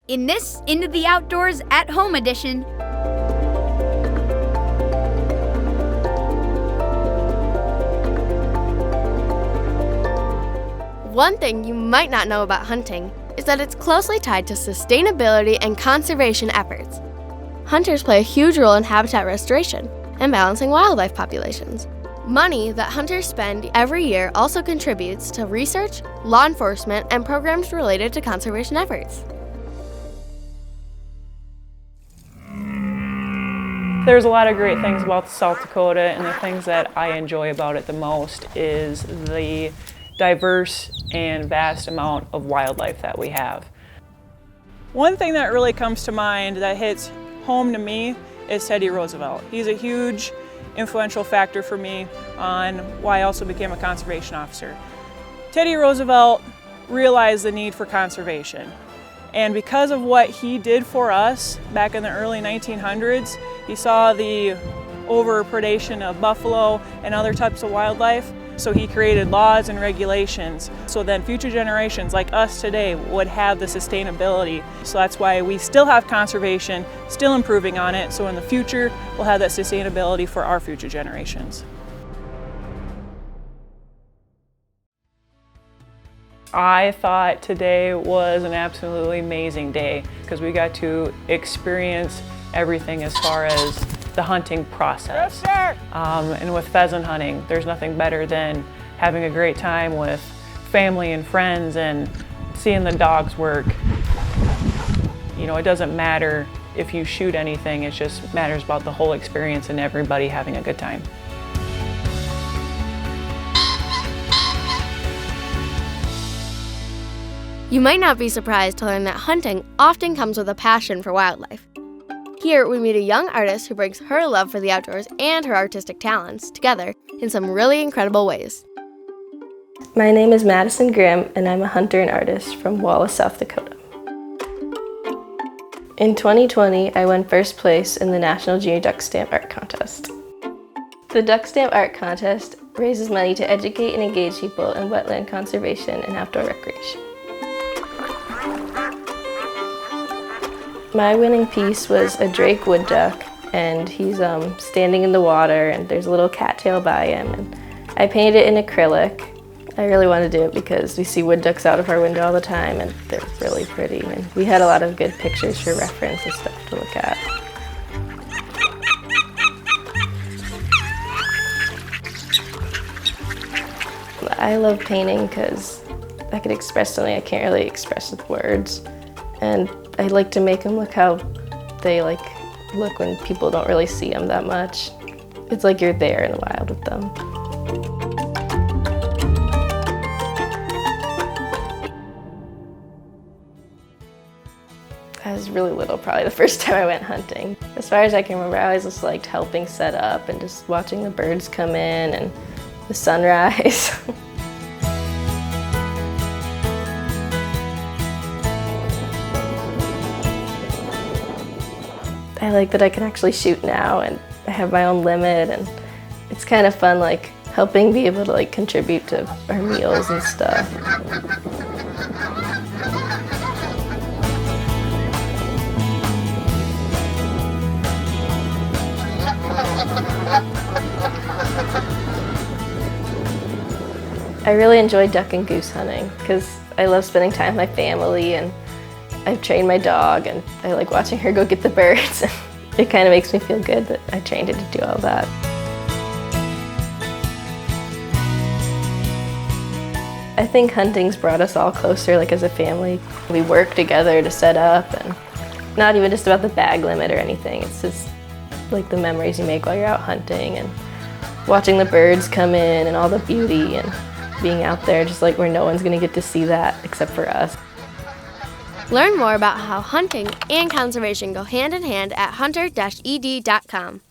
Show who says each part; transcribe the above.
Speaker 1: in this Into the Outdoors at Home edition.
Speaker 2: One thing you might not know about hunting is that it's closely tied to sustainability and conservation efforts. Hunters play a huge role in habitat restoration and balancing wildlife populations. Money that hunters spend every year also contributes to research, law enforcement, and programs related to conservation efforts.
Speaker 3: There's a lot of great things about South Dakota, and the things that I enjoy about it the most is the diverse and vast amount of wildlife that we have. One thing that really comes to mind that hits home to me is Teddy Roosevelt. He's a huge influential factor for me on why I also became a conservation officer. Teddy Roosevelt realized the need for conservation. And because of what he did for us back in the early 1900s, he saw the overpredation of buffalo and other types of wildlife. So he created laws and regulations so then future generations like us today would have the sustainability. So that's why we still have conservation, still improving on it, so in the future we'll have that sustainability for our future generations. I thought today was an absolutely amazing day because we got to experience everything as far as the hunting process. And with pheasant hunting, there's nothing better than having a great time with family and friends and seeing the dogs work. You know, it doesn't matter if you shoot anything, it just matters about the whole experience and everybody having a good time.
Speaker 2: You might not be surprised to learn that hunting often comes with a passion for wildlife. Here, we meet a young artist who brings her love for the outdoors and her artistic talents together in some really incredible ways.
Speaker 4: My name is Madison Graham, and I'm a hunter and artist from Wallace, South Dakota. In 2020, I won first place in the National Junior Duck Stamp Art Contest. The Duck Stamp Art Contest raises money to educate and engage people in wetland conservation and outdoor recreation. My winning piece was a drake wood duck, and he's standing in the water, and there's a little cattail by him. And I painted it in acrylic. I really wanted to do it because we see wood ducks out of our window all the time, and they're really pretty. And we had a lot of good pictures for reference and stuff to look at. I love painting because I could express something I can't really express with words. And I like to make them look how they look when people don't really see them that much. It's like you're there in the wild with them. I was really little, probably the first time I went hunting. As far as I can remember, I always just liked helping set up and just watching the birds come in and the sunrise. I like that I can actually shoot now, and I have my own limit, and it's kind of fun helping be able to contribute to our meals and stuff. I really enjoy duck and goose hunting because I love spending time with my family, and I've trained my dog, and I like watching her go get the birds. It kind of makes me feel good that I trained it to do all that. I think hunting's brought us all closer, as a family. We work together to set up, and not even just about the bag limit or anything. It's just the memories you make while you're out hunting and watching the birds come in and all the beauty and being out there just where no one's gonna get to see that except for us.
Speaker 2: Learn more about how hunting and conservation go hand in hand at hunter-ed.com.